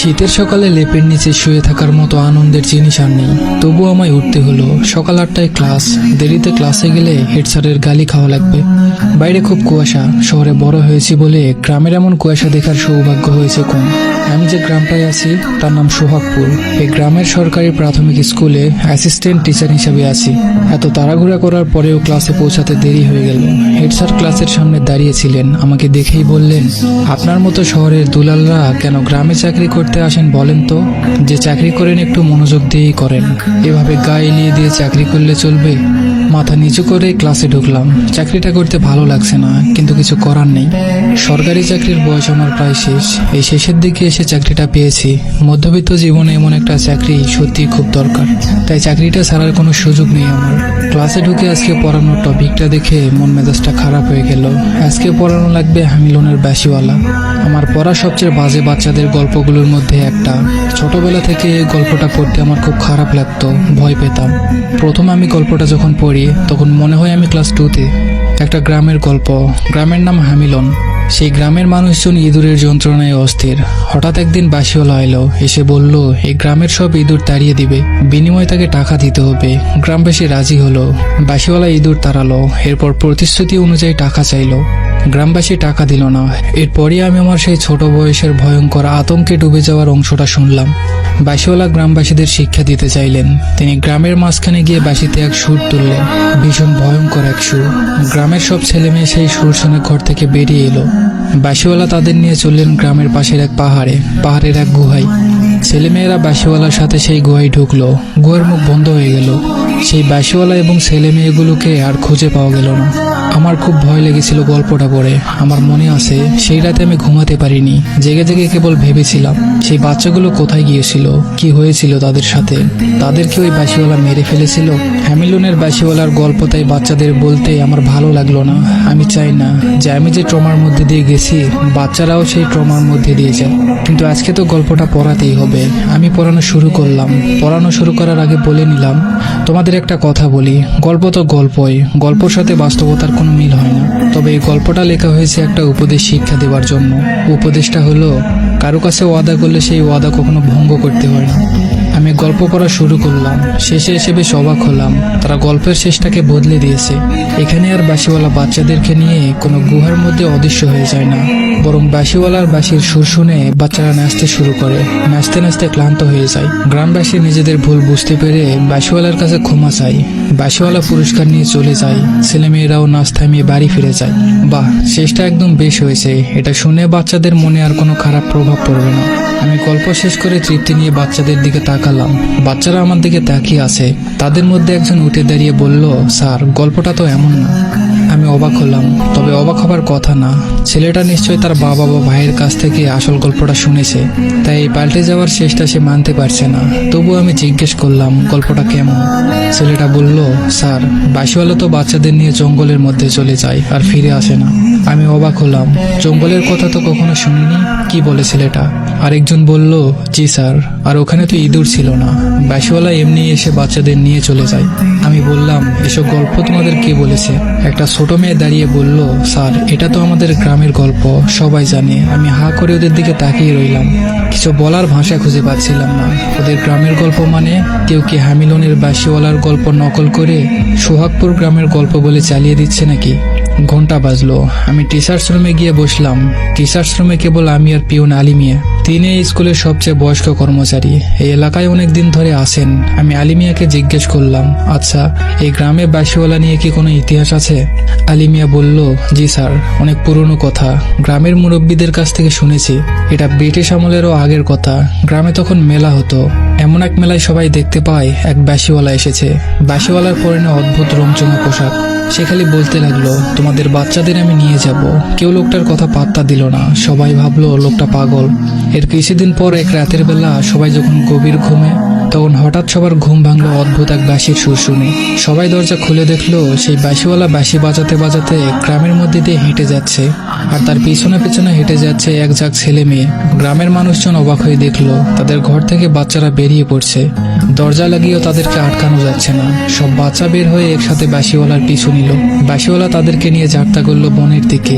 শীতের সকালে লেপের নিচে শুয়ে থাকার মতো আনন্দের জিনিস আর নেই। তবু আমায় উঠতে হলো। সকাল 8টায় ক্লাস। দেরিতে ক্লাসে গেলে হেড স্যারের গালি খাওয়া লাগবে। বাইরে খুব কুয়াশা। শহরে বড় হয়েছি বলে গ্রামের এমন কুয়াশা দেখার সৌভাগ্য হয়েছে কম। আমি যে গ্রামটায় আছি তার নাম সোহাগপুর। এই গ্রামের সরকারি প্রাথমিক স্কুলে অ্যাসিস্ট্যান্ট টিচার হিসেবে আছি। এত তাড়াহুড়া করার পরেও ক্লাসে পৌঁছাতে দেরি হয়ে গেল। হেড স্যার ক্লাসের সামনে দাঁড়িয়েছিলেন। আমাকে দেখেই বললেন, আপনার মতো শহরের দুলালরা কেন গ্রামে চাকরি করতে আসেন বলেন তো? যে চাকরি করেন একটু মনোযোগ দিয়েই করেন। এভাবে গা এলিয়ে দিয়ে চাকরি করলে চলবে? মাথা নিচু করে ক্লাসে ঢুকলাম। চাকরিটা করতে ভালো লাগছে না, কিন্তু কিছু করার নেই। সরকারি চাকরির বয়স আমার প্রায় শেষ। এই শেষের দিকে এসে চাকরিটা পেয়েছি। মধ্যবিত্ত জীবনে এমন একটা চাকরি সত্যি খুব দরকার, তাই চাকরিটা ছাড়ার কোনো সুযোগ নেই আমার। ক্লাসে ঢুকে আজকে পড়ানোর টপিকটা দেখে মন মেজাজটা খারাপ হয়ে গেল। আজকে পড়ানো লাগবে হামিলনের বাঁশিওয়ালা। আমার পড়া সবচেয়ে বাজে বাচ্চাদের গল্পগুলোর মধ্যে একটা। ছোটবেলা থেকে এই গল্পটা পড়তে আমার খুব খারাপ লাগতো, ভয় পেতাম। প্রথম আমি গল্পটা যখন পড়ি তখন মনে হয় আমি ক্লাস 2তে। একটা গ্রামের গল্প। গ্রামের নাম হামিলন। সেই গ্রামের মানুষজন ইঁদুরের যন্ত্রণায় অস্থির। হঠাৎ একদিন বাঁশিওয়ালা এলো, এসে বলল এই গ্রামের সব ইঁদুর তাড়িয়ে দিবে, বিনিময়ে তাকে টাকা দিতে হবে। গ্রামবাসী রাজি হলো। বাঁশিওয়ালা ইঁদুর তাড়ালো। এরপর প্রতিশ্রুতি অনুযায়ী টাকা চাইলো। গ্রামবাসী টাকা দিল না। এরপরই আমি আমার সেই ছোট বয়সের ভয়ঙ্কর আতঙ্কে ডুবে যাওয়ার অংশটা শুনলাম। বাঁশিওয়ালা গ্রামবাসীদের শিক্ষা দিতে চাইলেন। তিনি গ্রামের মাঝখানে গিয়ে বাঁশিতে এক সুর তুললেন, ভীষণ ভয়ঙ্কর এক সুর। গ্রামের সব ছেলে মেয়ে সেই সুর শুনে ঘর থেকে বেরিয়ে এলো। বাঁশিওয়ালা তাদের নিয়ে চললেন গ্রামের পাশের এক পাহাড়ের এক গুহায়। ছেলেমেয়েরা বাঁশিওয়ালার সাথে সেই গুহায় ঢুকলো। গুহার মুখ বন্ধ হয়ে গেল। সেই বাঁশিওয়ালা এবং ছেলে মেয়েগুলোকে আর খুঁজে পাওয়া গেল না। আমার খুব ভয় লেগেছিল গল্পটা পড়ে। আমার মনে আছে সেই রাতে আমি ঘুমাতে পারিনি। জেগে জেগে কেবল ভেবেছিলাম সেই বাচ্চাগুলো কোথায় গিয়েছিল, কি হয়েছিল তাদের সাথে। তাদেরকে ওই বাঁশিওয়ালা মেরে ফেলেছিল। হ্যামিলনের বাঁশিওয়ালার গল্প তাই বাচ্চাদের বলতে আমার ভালো লাগলো না। আমি চাই না যে আমি যে ট্রমার মধ্যে দিয়ে গেছি বাচ্চারাও সেই ট্রমার মধ্যে দিয়ে যায়। কিন্তু আজকে তো গল্পটা পড়াতেই হবে। আমি পড়ানো শুরু করলাম। পড়ানো শুরু করার আগে বলে নিলাম, তোমাদের একটা কথা বলি, গল্প তো গল্পই, গল্পর সাথে বাস্তবতার কোনো মিল হয় না। তবে এই গল্পটা লেখা হয়েছে একটা উপদেশ শিক্ষা দেওয়ার জন্য। উপদেশটা হলো, কারো কাছে ওয়াদা করলে সেই ওয়াদা কখনো ভঙ্গ করতে হয় না। আমি গল্প পড়া শুরু করলাম। শেষে এসে বেশ অবাক হলাম। তারা গল্পের শেষটাকে বদলে দিয়েছে। এখানে আর বাঁশিওয়ালা বাচ্চাদেরকে নিয়ে কোনো গুহার মধ্যে অদৃশ্য হয়ে যায় না, বরং বাঁশিওয়ালার বাঁশির সুর শুনে বাচ্চারা নাচতে শুরু করে। নাচতে নাচতে ক্লান্ত হয়ে যায়। গ্রামবাসী নিজেদের ভুল বুঝতে পেরে বাঁশিওয়ালার কাছে ক্ষমা চায়। বাঁশিওয়ালা পুরস্কার নিয়ে চলে যায়। ছেলেমেয়েরাও নাচ থামিয়ে বাড়ি ফিরে যায়। বাহ, শেষটা একদম বেশ হয়েছে। এটা শুনে বাচ্চাদের মনে আর কোনো খারাপ প্রভাব পড়বে না। আমি গল্প শেষ করে তৃপ্তি নিয়ে বাচ্চাদের দিকে তাকালাম। বাচ্চারা আমার দিকে তাকিয়ে আছে। তাদের মধ্যে একজন উঠে দাঁড়িয়ে বলল, স্যার, গল্পটা তো এমন না। আমি অবাক হলাম। তবে অবাক হবার কথা না। ছেলেটা নিশ্চয়ই তার বাবা বা ভাইয়ের কাছ থেকে আসল গল্পটা শুনেছে, তাই এই পাল্টে যাওয়ার শেষটা সে মানতে পারছে না। তবু আমি জিজ্ঞেস করলাম, গল্পটা কেমন? ছেলেটা বলল, স্যার, বাঁশিওয়ালা তো বাচ্চাদের নিয়ে জঙ্গলের মধ্যে চলে যায় আর ফিরে আসে না। আমি অবাক হলাম। জঙ্গলের কথা তো কখনো শুনিনি। কি বলে ছেলেটা? আরেকজন বলল, জি স্যার, আর ওখানে তো ইঁদুর ছিল না। বাঁশিওয়ালা এমনি এসে বাচ্চাদের নিয়ে চলে যায়। আমি বললাম, এসব গল্প তোমাদের কে বলেছে? একটা ছোট মেয়ে দাঁড়িয়ে বলল, স্যার, এটা তো আমাদের গ্রামের গল্প, সবাই জানে। আমি হা করে ওদের দিকে তাকিয়ে রইলাম। কিছু বলার ভাষা খুঁজে পাচ্ছিলাম না। ওদের গ্রামের গল্প মানে কেউ কি হামিলনের বাঁশিওয়ালার গল্প নকল করে সোহাগপুর গ্রামের গল্প বলে চালিয়ে দিচ্ছে নাকি? ঘন্টা বাজলো। আমি টিচার্স রুমে গিয়ে বসলাম। টিচার্স রুমে কেবল আমি আর পিউন আলিমিয়া। তিনি এই স্কুলের সবচেয়ে বয়স্ক কর্মচারী। এই এলাকায় অনেক দিন ধরে আসেন। আমি আলিমিয়াকে জিজ্ঞেস করলাম, আচ্ছা, এই গ্রামে বাঁশিওয়ালা নিয়ে কি কোনো ইতিহাস আছে? আলিমিয়া বলল, জি স্যার, অনেক পুরনো কথা। গ্রামের মুরব্বীদের কাছ থেকে শুনেছি। এটা ব্রিটিশ আমলেরও আগের কথা। গ্রামে তখন মেলা হতো। এমন এক মেলায় সবাই দেখতে পায় এক বাঁশিওয়ালা এসেছে। বাঁশিওয়ালার পরনে অদ্ভুত রংচঙা পোশাক। সে খালি বলতে লাগলো, তোমাদের বাচ্চাদের আমি নিয়ে যাব। কেউ লোকটার কথা পাত্তা দিল না। সবাই ভাবলো লোকটা পাগল। এর কিছুদিন পর এক রাতের বেলা সবাই যখন গভীর ঘুমে, তখন হঠাৎ সবার ঘুম ভাঙলো অদ্ভুত এক বাঁশির সুর শুনে। সবাই দরজা খুলে দেখলো সেই বাঁশিওয়ালা বাঁশি বাজাতে বাজাতে গ্রামের মধ্যে দিয়ে হেঁটে যাচ্ছে, আর তার পিছনে পিছনে হেঁটে যাচ্ছে এক ঝাঁক ছেলে মেয়ে। গ্রামের মানুষজন অবাক হয়ে দেখলো তাদের ঘর থেকে বাচ্চারা বেরিয়ে পড়ছে। দরজা লাগিয়েও তাদেরকে আটকানো যাচ্ছে না। সব বাচ্চা বের হয়ে একসাথে বাঁশিওয়ালার পিছু নিল। বাঁশিওয়ালা তাদেরকে নিয়ে যাত্রা করলো বনের দিকে।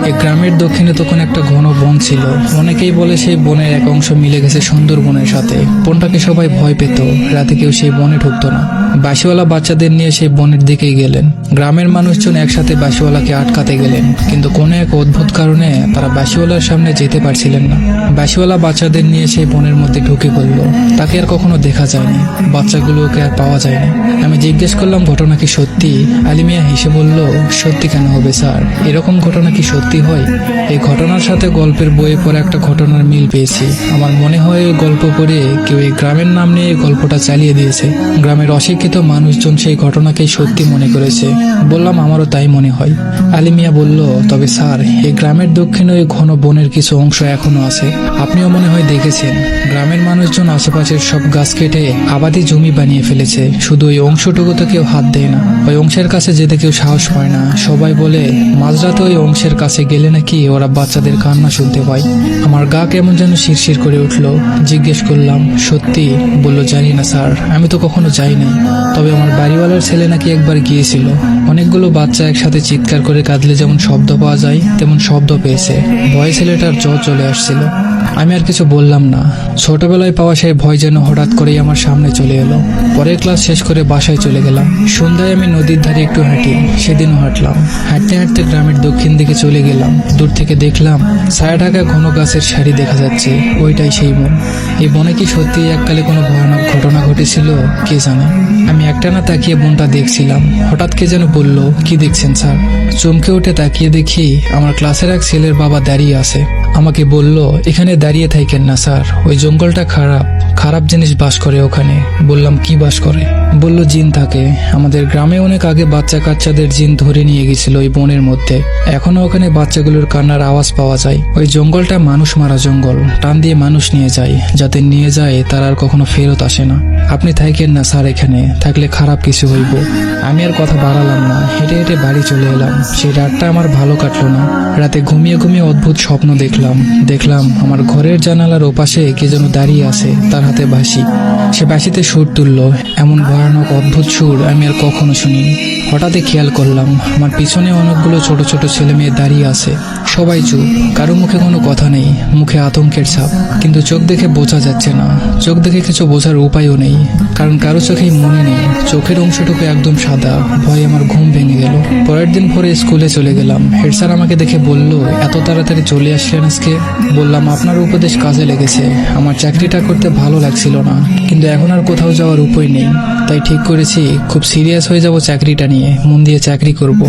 এই গ্রামের দক্ষিণে তখন একটা ঘন বন ছিল। অনেকেই বলে সেই বনের এক অংশ মিলে গেছে সুন্দরবনের সাথে। বনটাকে সবাই ভয় পেত, রাতে কেউ সেই বনে ঢুকতো না। বাঁশিওয়ালা বাচ্চাদের নিয়ে সেই বনের দিকেই গেলেন। গ্রামের মানুষজন একসাথে বাঁশিওয়ালাকে আটকাতে গেলেন, কিন্তু কোনো এক অদ্ভুত কারণে তারা বাঁশিওয়ালার সামনে যেতে পারছিলেন না। বাঁশিওয়ালা বাচ্চাদের নিয়ে সেই বনের মধ্যে ঢুকে পড়ল। তাকে আর কখনো দেখা যায়নি, বাচ্চাগুলোকে আর পাওয়া যায়নি। আমি জিজ্ঞেস করলাম ঘটনা কি সত্যি? আলিমিয়া হেসে বলল, সত্যি কেন হবে স্যার, এরকম ঘটনা কি সত্যি হয়? এই ঘটনার সাথে গল্পের বইয়ে পড়ে একটা ঘটনার মিল পেয়েছি। আমার মনে হয় ওই গল্প পড়ে কেউ এই গ্রামের নাম নিয়ে এই গল্পটা চালিয়ে দিয়েছে। গ্রামের অশিক্ষিত মানুষজন সেই ঘটনাকেই সত্যি মনে করেছে। বললাম আমারও তাই মনে হয়। আলিমিয়া বলল, তবে স্যার এই গ্রামের দক্ষিণে ওই ঘন বনের কিছু অংশ এখনো আছে। আপনিও মনে হয় দেখেছেন। গ্রামের মানুষজন আশেপাশের সব গাছ কেটে আবাদি জমি বানিয়ে ফেলেছে, শুধু ওই অংশটুকুতে কেউ হাত দেয় না। ওই অংশের কাছে যেতে কেউ সাহস পায় না। সবাই বলে মাঝরাতে ওই অংশের কাছে গেলে নাকি ওরা বাচ্চাদের কান্না শুনতে পায়। আমার গা কেমন যেন শিরশির করে উঠল। জিজ্ঞেস করলাম, সত্যি? বলল, জানি না স্যার, আমি তো কখনো যাইনি। তবে আমার বাড়িওয়ালার ছেলে নাকি একবার গিয়েছিল। অনেকগুলো বাচ্চা একসাথে চিৎকার করে কাঁদলে যেমন শব্দ পাওয়া যায় তেমন শব্দ পেয়েছে। ভয়ে ছেলেটার জ্বর চলে আসছিল। আমি আর কিছু বললাম না। ছোটবেলায় পাওয়া সেই ভয় যেন হঠাৎ করেই আমার সামনে চলে এলো। পরের ক্লাস শেষ করে বাসায় চলে গেলাম। সন্ধ্যায় আমি নদীর ধারে একটু হাঁটি, সেদিনও হাঁটলাম। হাঁটতে হাঁটতে গ্রামের দক্ষিণ দিকে চলে গেলাম। দূর থেকে দেখলাম ছায়া ঢাকা ঘন গাছের সারি দেখা যাচ্ছে। ওইটাই সেই বন। এই বনে কি সত্যি এককালে কোনো ভয়ানক ঘটনা ঘটেছিল কে জানে। আমি একটানা তাকিয়ে বনটা দেখছিলাম। হঠাৎ কে যেন বলল, কি দেখছেন স্যার? চমকে উঠে তাকিয়ে দেখি আমার ক্লাসের এক ছেলের বাবা দাঁড়িয়ে আছে। আমাকে বলল, এখানে দাঁড়িয়ে থাকেন না স্যার, ওই জঙ্গলটা খারাপ, খারাপ জিনিস বাস করে ওখানে। বললাম, কি বাস করে? বলল, জিন থাকে। আমাদের গ্রামে অনেক আগে বাচ্চা কাচ্চাদের জিন ধরে নিয়ে গেছিল ওই বনের মধ্যে। এখনো ওখানে বাচ্চাগুলোর কান্নার আওয়াজ পাওয়া যায়। ওই জঙ্গলটা মানুষ মারা জঙ্গল, টান দিয়ে মানুষ নিয়ে যায়। যাতে নিয়ে যায় তারা আর কখনো ফেরত আসে না। আপনি থাকেন না স্যার, এখানে থাকলে খারাপ কিছু হইব। আমি আর কথা বাড়ালাম না, হেঁটে হেঁটে বাড়ি চলে এলাম। সেই রাতটা আমার ভালো কাটলো না। রাতে ঘুমিয়ে ঘুমিয়ে অদ্ভুত স্বপ্ন দেখলাম আমার ঘরের জানালার ওপাশে কে যেন দাঁড়িয়ে আছে, তার হাতে বাঁশি। সে বাঁশিতে সুর তুললো। এমন ভয়ানক অদ্ভুত সুর আমি আর কখনো শুনিনি। হঠাৎই খেয়াল করলাম আমার পিছনে অনেকগুলো ছোট ছোট ছেলে মেয়ে দাঁড়িয়ে আছে। সবাই চুপ, কারো মুখে কোনো কথা নেই, মুখে আতঙ্কের ছাপ। কিন্তু চোখ দেখে বোঝা যাচ্ছে না, চোখ দেখে কিছু বোঝার উপায়ও নেই, কারণ কারো চোখেই মনে নেই। চোখের অংশটুকু একদম সাদা। ভয়ে আমার ঘুম ভেঙে গেল। পরের দিন ভোরে স্কুলে চলে গেলাম। হেড স্যার আমাকে দেখে বলল, এত তাড়াতাড়ি চলে আসলেন আজকে? বললাম, আপনার উপদেশ কাজে লেগেছে। আমার চাকরিটা করতে ভালো লাগছিল না, কিন্তু এখন আর কোথাও যাওয়ার উপায় নেই। তাই ঠিক করেছি খুব সিরিয়াস হয়ে যাব চাকরিটা নিয়ে, মন দিয়ে চাকরি করব।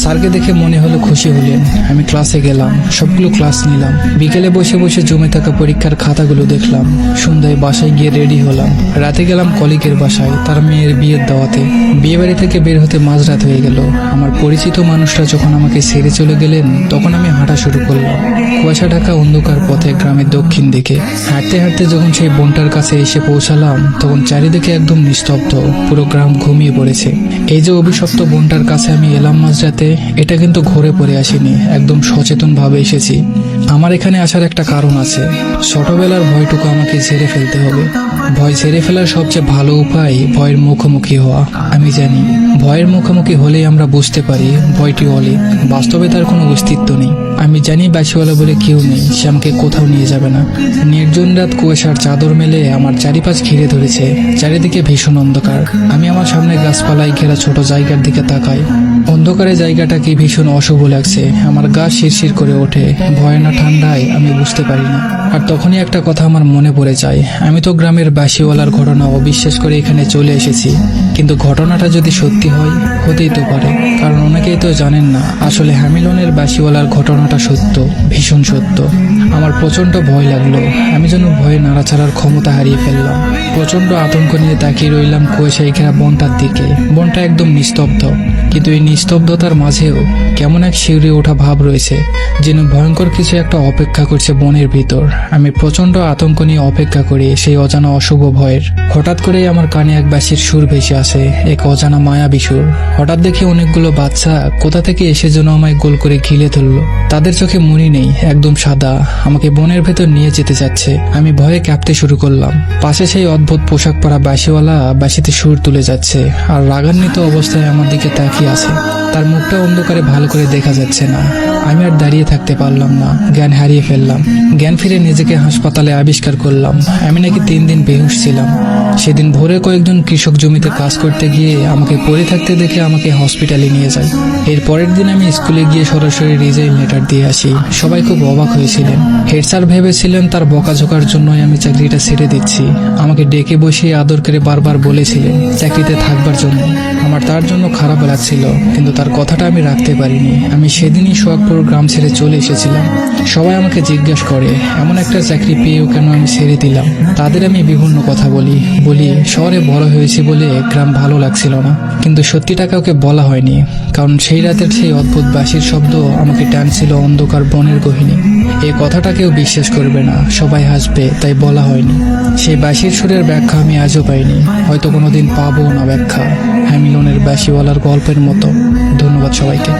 স্যারকে দেখে মনে হলো খুশি হলেন। আমি ক্লাসে গেলাম, সবগুলো ক্লাস নিলাম। বিকেলে বসে বসে জমে থাকা পরীক্ষার খাতাগুলো দেখলাম। সন্ধ্যায় বাসায় গিয়ে রেডি হলাম। রাতে গেলাম কলিগের বাসায়, তার মেয়ের বিয়ের দাওয়াতে। বিয়ে বাড়ি থেকে বের হতে মাঝরাত হয়ে গেল। আমার পরিচিত মানুষরা যখন আমাকে ছেড়ে চলে গেলেন, তখন আমি হাঁটা শুরু করলাম কুয়াশা ঢাকা অন্ধকার পথে গ্রামের দক্ষিণ দিকে। হাঁটতে হাঁটতে যখন সেই বনটার কাছে এসে পৌঁছালাম, তখন চারিদিকে একদম নিস্তব্ধ, পুরো গ্রাম ঘুমিয়ে পড়েছে। এই যে অভিশপ্ত বনটার কাছে আমি এলাম মাঝরাতে, এটা কিন্তু ঘুরে পড়ে আসিনি, একদম সচেতন ভাবে এসেছি। আমার এখানে আসার একটা কারণ আছে। ছোটবেলার ভয়টুকু আমাকে ঝেড়ে ফেলতে হবে। ভয় ঝেড়ে ফেলার সবচেয়ে ভালো উপায় ভয়ের মুখোমুখি হওয়া। আমি জানি ভয়ের মুখোমুখি হলেই আমরা বুঝতে পারি ভয়টি অলীক, বাস্তবে তার কোনো অস্তিত্ব নেই। আমি জানি বাঁশিওয়ালা বলে কেউ নেই, সে আমাকে কোথাও নিয়ে যাবে না। নির্জন রাত কুয়াশার চাদর মেলে আমার চারিপাশ ঘিরে ধরেছে। চারিদিকে ভীষণ অন্ধকার। আমি আমার সামনে গাছপালায় ঘেরা ছোট জায়গার দিকে তাকাই। অন্ধকারে জায়গাটাকে ভীষণ অশুভ লাগছে। আমার গা শিরশির করে ওঠে। ভয় না ঠান্ডায় আমি বুঝতে পারি না। আর তখনই একটা কথা আমার মনে পড়ে যায়। আমি তো গ্রামের বাঁশিওয়ালার ঘটনা অবিশ্বাস করে এখানে চলে এসেছি, কিন্তু ঘটনাটা যদি সত্যি হয়, হতেই তো পারে। কারণ অনেকেই তো জানেন না আসলে হ্যামিলনের বাঁশিওয়ালার ঘটনাটা সত্য, ভীষণ সত্য। আমার প্রচন্ড ভয় লাগলো। আমি যেন ভয়ে নাড়াচাড়ার ক্ষমতা হারিয়ে ফেললাম। প্রচন্ড আতঙ্ক নিয়ে তাকিয়ে রইলাম কুয়াশায় ঘেরা বনটার দিকে। বনটা একদম নিস্তব্ধ, কিন্তু এই নিস্তব্ধতার মাঝেও কেমন এক শিউরে ওঠা ভাব রয়েছে, যেন ভয়ঙ্কর কিছু একটা অপেক্ষা করছে বনের ভিতর। আমি প্রচন্ড আতঙ্ক নিয়ে অপেক্ষা করি সেই অজানা অশুভ ভয়ের। হঠাৎ করেই আমার কানে এক বাঁশির সুর ভেসে আসে, এক অজানা মায়াবী সুর। হঠাৎ দেখি অনেকগুলো বাচ্চা কোথা থেকে এসে যেন আমায় গোল করে ঘিরে ধরলো। তাদের চোখে মুড়ি নেই, একদম সাদা, আমাকে বনের ভেতর নিয়ে যেতে যাচ্ছে। আমি ভয়ে কাঁপতে শুরু করলাম। পাশে সেই অদ্ভুত পোশাক পরা বাঁশিওয়ালা বাঁশিতে সুর তুলে যাচ্ছে, আর রাগান্বিত অবস্থায় আমার দিকে তাকিয়ে আছে। তার মুখটা অন্ধকারে ভালো করে দেখা যাচ্ছে না। আমি আর দাঁড়িয়ে থাকতে পারলাম না, জ্ঞান হারিয়ে ফেললাম। জ্ঞান ফিরে নিজেকে হাসপাতালে আবিষ্কার করলাম আমি নাকি 3 দিন বেহুশ ছিলাম। সেদিন ভোরে কয়েকজন কৃষক জমিতে কাজ করতে গিয়ে আমাকে পড়ে থাকতে দেখে আমাকে হসপিটালে নিয়ে যায়। এর পরের দিন আমি স্কুলে গিয়ে সরাসরি রিজাইন লেটার দিয়ে আসি। সবাই খুব অবাক হয়েছিলেন। হেড স্যার ভেবেছিলেন তার বকাঝোকার জন্যই আমি চাকরিটা ছেড়ে দিচ্ছি। আমাকে ডেকে বসিয়ে আদর করে বারবার বলেছিলেন চাকরিতে থাকবার জন্য। আমার তার জন্য খারাপ লাগছিল, কিন্তু তার কথাটা আমি রাখতে পারিনি। আমি সেদিনই সোহাগপুর গ্রাম ছেড়ে চলে এসেছিলাম। সবাই আমাকে জিজ্ঞেস করে এমন একটা চাকরি পেয়েও কেন আমি ছেড়ে দিলাম। তাদের আমি বিভিন্ন কথা বলি শহরে বড় হয়েছি বলে গ্রাম ভালো লাগছিল না। কিন্তু সত্যিটা কাউকে বলা হয়নি, কারণ সেই রাতের সেই অদ্ভুত বাঁশির শব্দ আমাকে টানছিল অন্ধকার বনের গহীনে। এই কথাটা কেউ বিশ্বাস করবে না, সবাই হাসবে, তাই বলা হয়নি। সেই বাঁশির সুরের ব্যাখ্যা আমি আজও পাইনি, হয়তো কোনোদিন পাবো না ব্যাখ্যা। হ্যামিলনের বাঁশিওয়ালার গল্পের মতো। ধন্যবাদ সবাইকে।